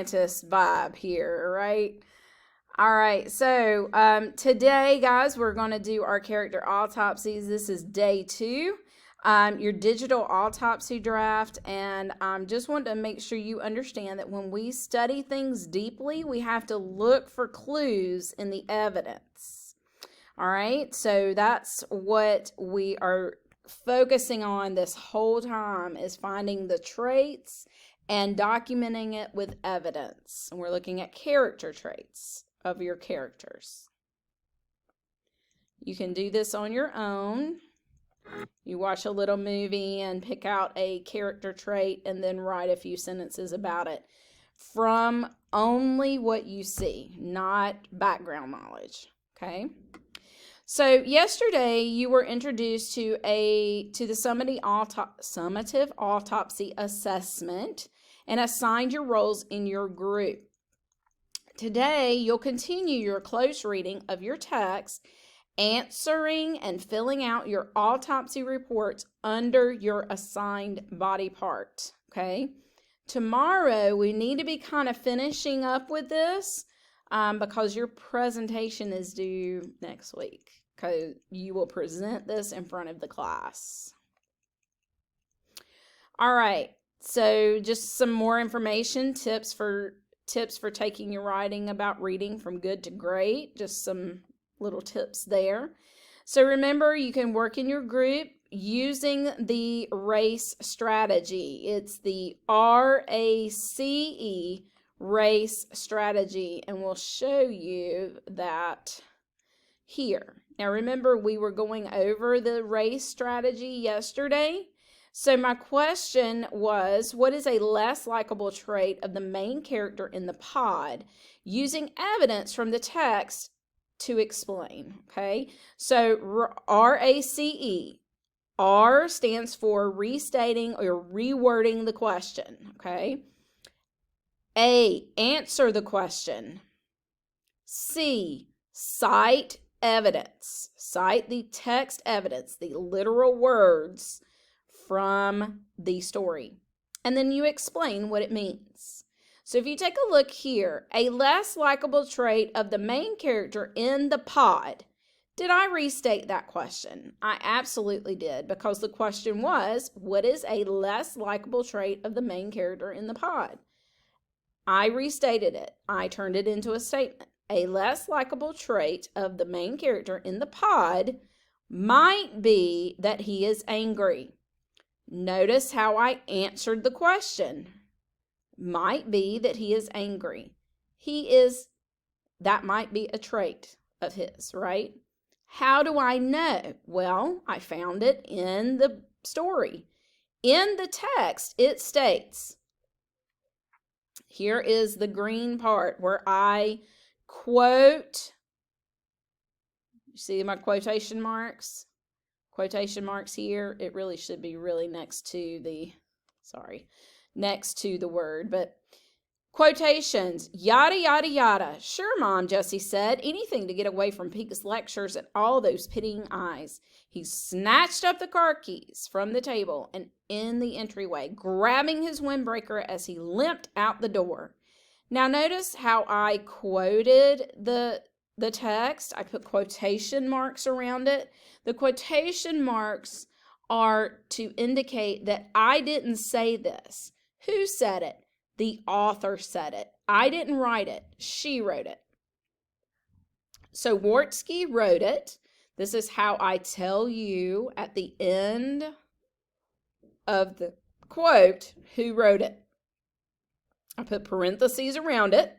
scientist vibe here, right? All right, so today, guys, we're going to do our character autopsies. This is day 2, your digital autopsy draft, and just want to make sure you understand that when we study things deeply, we have to look for clues in the evidence. All right, so that's what we are focusing on this whole time, is finding the traits and documenting it with evidence. And we're looking at character traits of your characters. You can do this on your own. You watch a little movie and pick out a character trait and then write a few sentences about it from only what you see, not background knowledge. Okay? So yesterday you were introduced to the summative autopsy assessment and assigned your roles in your group. Today you'll continue your close reading of your text, answering and filling out your autopsy reports under your assigned body part. Okay? Tomorrow we need to be kind of finishing up with this because your presentation is due next week. Okay, you will present this in front of the class. All right, so just some more information, tips for taking your writing about reading from good to great, just some little tips there. So remember, you can work in your group using the RACE strategy. It's the RACE, RACE strategy, and we'll show you that here. Now remember, we were going over the RACE strategy yesterday. So my question was, what is a less likable trait of the main character in the pod, using evidence from the text to explain? Okay, so RACE. R stands for restating or rewording the question. Okay. A, answer the question. C, cite evidence. Cite the text evidence, the literal words from the story. And then you explain what it means. So if you take a look here, a less likable trait of the main character in the pod. Did I restate that question? I absolutely did, because the question was, what is a less likable trait of the main character in the pod? I restated it. I turned it into a statement. A less likable trait of the main character in the pod might be that he is angry. Notice how I answered the question. Might be that he is angry. That might be a trait of his, right? How do I know? Well, I found it in the story. In the text, it states, here is the green part where I quote. You see my quotation marks? Quotation marks here. It really should be really next to the word, but quotations, yada, yada, yada. Sure, Mom, Jessie said. Anything to get away from Pete's lectures and all those pitying eyes. He snatched up the car keys from the table and in the entryway, grabbing his windbreaker as he limped out the door. Now notice how I quoted the text. I put quotation marks around it. The quotation marks are to indicate that I didn't say this. Who said it? The author said it. I didn't write it. She wrote it. So Wartsky wrote it. This is how I tell you at the end of the quote who wrote it. I put parentheses around it.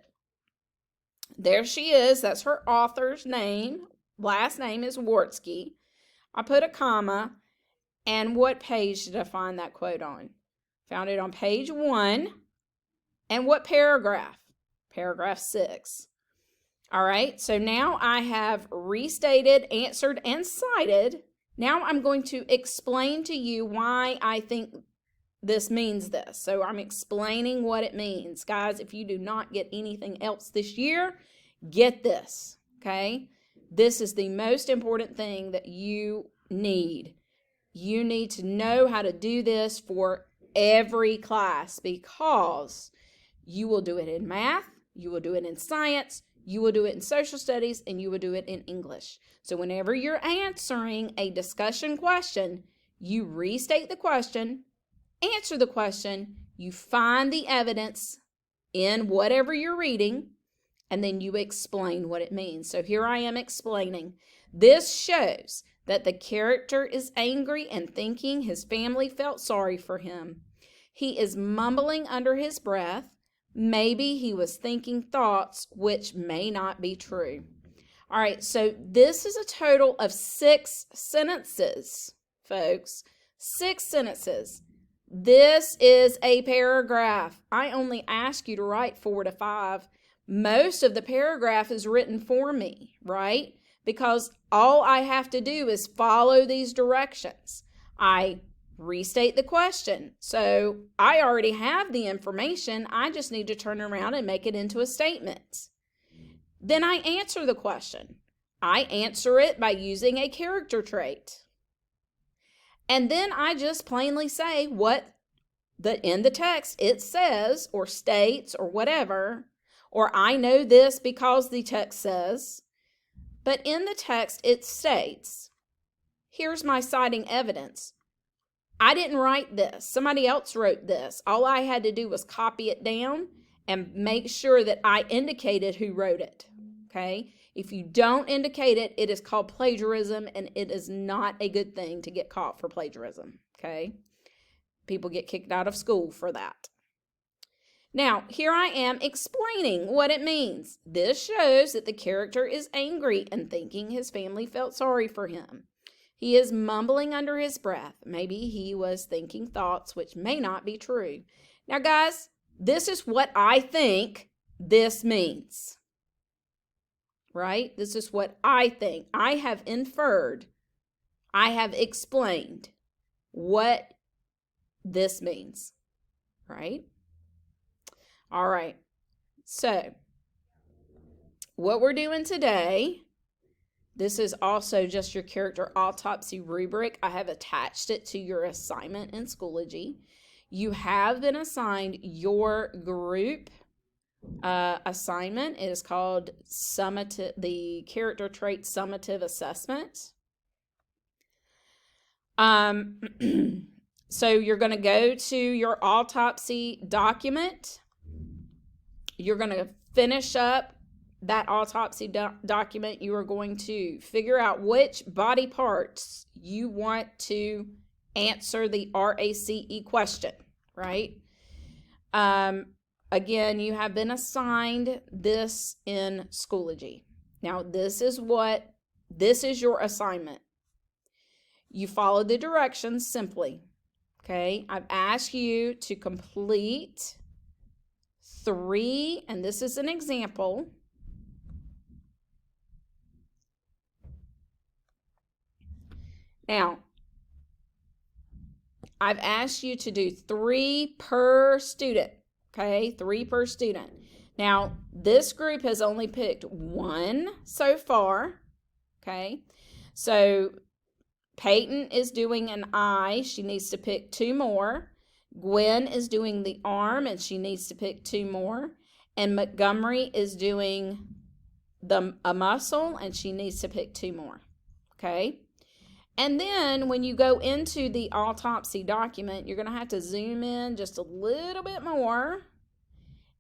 There she is. That's her author's name. Last name is Wartsky. I put a comma. And what page did I find that quote on? Found it on page 1. And what paragraph? Paragraph 6. All right, so now I have restated, answered, and cited. Now I'm going to explain to you why I think this means this. So I'm explaining what it means. Guys, if you do not get anything else this year, get this, okay? This is the most important thing that you need. You need to know how to do this for every class, because You will do it in math, you will do it in science, you will do it in social studies, and you will do it in English. So whenever you're answering a discussion question, you restate the question, answer the question, you find the evidence in whatever you're reading, and then you explain what it means. So here I am explaining. This shows that the character is angry and thinking his family felt sorry for him. He is mumbling under his breath. Maybe he was thinking thoughts which may not be true. All right, so this is a total of 6 sentences, folks. 6 sentences. This is a paragraph. I only ask you to write 4 to 5. Most of the paragraph is written for me, right? Because all I have to do is follow these directions. I restate the question. So I already have the information. I just need to turn around and make it into a statement. Then I answer the question. I answer it by using a character trait. And then I just plainly say what in the text it says or states or whatever, or I know this because the text says. But in the text it states, here's my citing evidence. I didn't write this. Somebody else wrote this. All I had to do was copy it down and make sure that I indicated who wrote it. Okay? If you don't indicate it, it is called plagiarism, and it is not a good thing to get caught for plagiarism. Okay? People get kicked out of school for that. Now, here I am explaining what it means. This shows that the character is angry and thinking his family felt sorry for him. He is mumbling under his breath. Maybe he was thinking thoughts which may not be true. Now, guys, this is what I think this means. Right? This is what I think. I have inferred, I have explained what this means. Right? All right. So, what we're doing today, this is also just your character autopsy rubric. I have attached it to your assignment in Schoology. You have been assigned your group assignment. It is called the Character Trait Summative Assessment. So you're going to go to your autopsy document. You're going to finish up that autopsy document. You are going to figure out which body parts you want to answer the RACE question, right? Again, you have been assigned this in Schoology. Now, this is your assignment. You follow the directions simply, okay? I've asked you to complete 3, and this is an example. Now, I've asked you to do 3 per student, okay? 3 per student. Now, this group has only picked 1 so far, okay? So, Peyton is doing an eye. She needs to pick 2 more. Gwen is doing the arm, and she needs to pick 2 more. And Montgomery is doing a muscle, and she needs to pick 2 more, okay? And then when you go into the autopsy document, you're going to have to zoom in just a little bit more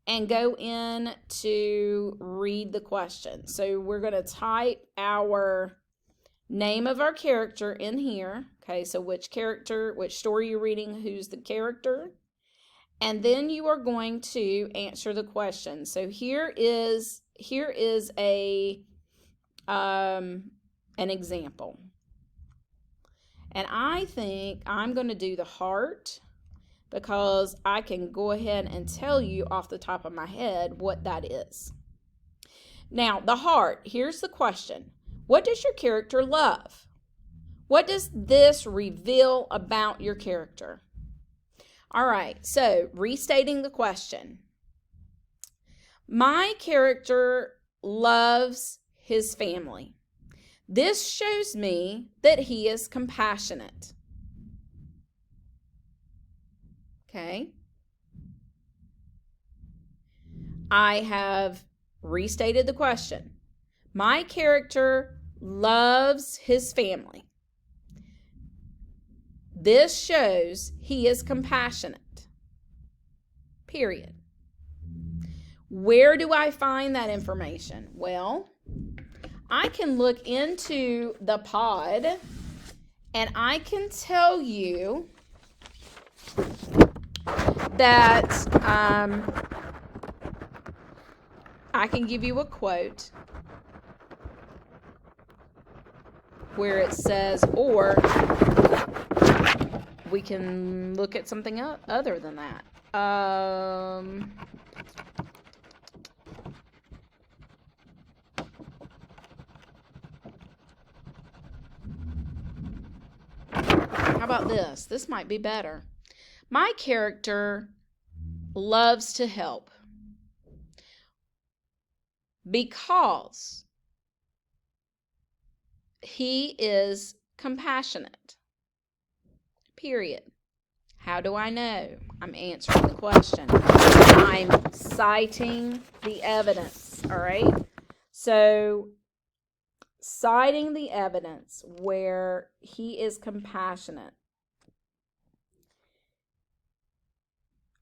and go in to read the question. So we're going to type our name of our character in here. Okay, so which story you're reading, who's the character. And then you are going to answer the question. So here is an example. And I think I'm going to do the heart because I can go ahead and tell you off the top of my head what that is. Now, the heart, here's the question. What does your character love? What does this reveal about your character? All right, so restating the question. My character loves his family. This shows me that he is compassionate. Okay? I have restated the question. My character loves his family. This shows he is compassionate. Period. Where do I find that information? Well, I can look into the pod and I can tell you that I can give you a quote where it says, or we can look at something other than that. How about this? This might be better. My character loves to help because he is compassionate. Period. How do I know? I'm answering the question. I'm citing the evidence, all right? So, citing the evidence where he is compassionate.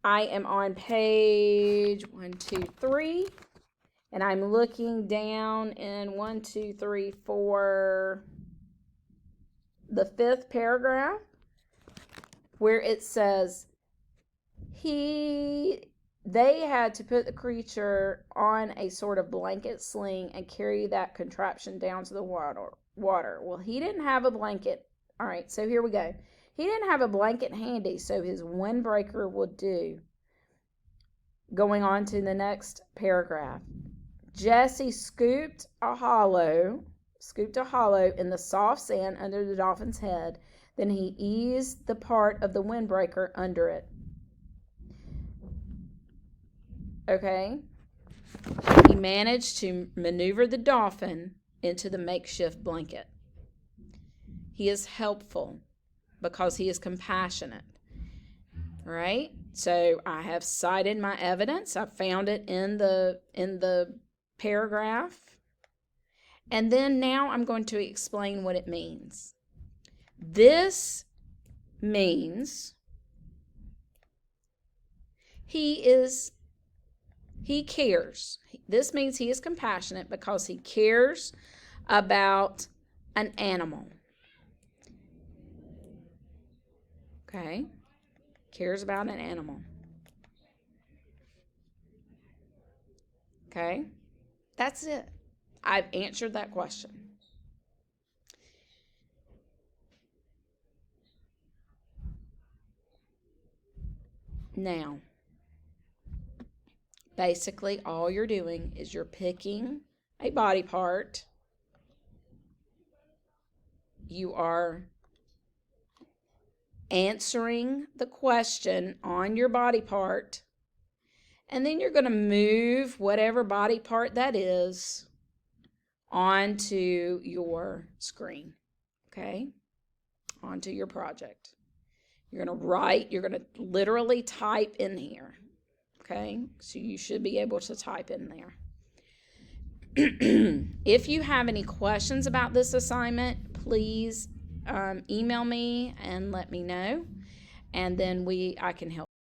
I am on page 1, 2, 3, and I'm looking down in 1, 2, 3, 4, the 5th paragraph, where it says they had to put the creature on a sort of blanket sling and carry that contraption down to the water. Well, he didn't have a blanket. All right, so here we go. He didn't have a blanket handy, so his windbreaker would do. Going on to the next paragraph. Jesse scooped a hollow in the soft sand under the dolphin's head. Then he eased the part of the windbreaker under it. Okay? He managed to maneuver the dolphin into the makeshift blanket. He is helpful because he is compassionate. Right? So I have cited my evidence. I found it in the paragraph. And then now I'm going to explain what it means. This means he cares. This means he is compassionate because he cares about an animal. Okay? Cares about an animal. Okay? That's it. I've answered that question. Now, basically all you're doing is you're picking a body part. You are answering the question on your body part, and then you're going to move whatever body part that is onto your screen, okay? Onto your project. You're going to write, you're going to literally type in here, okay? So you should be able to type in there. If you have any questions about this assignment, please email me and let me know, and then I can help.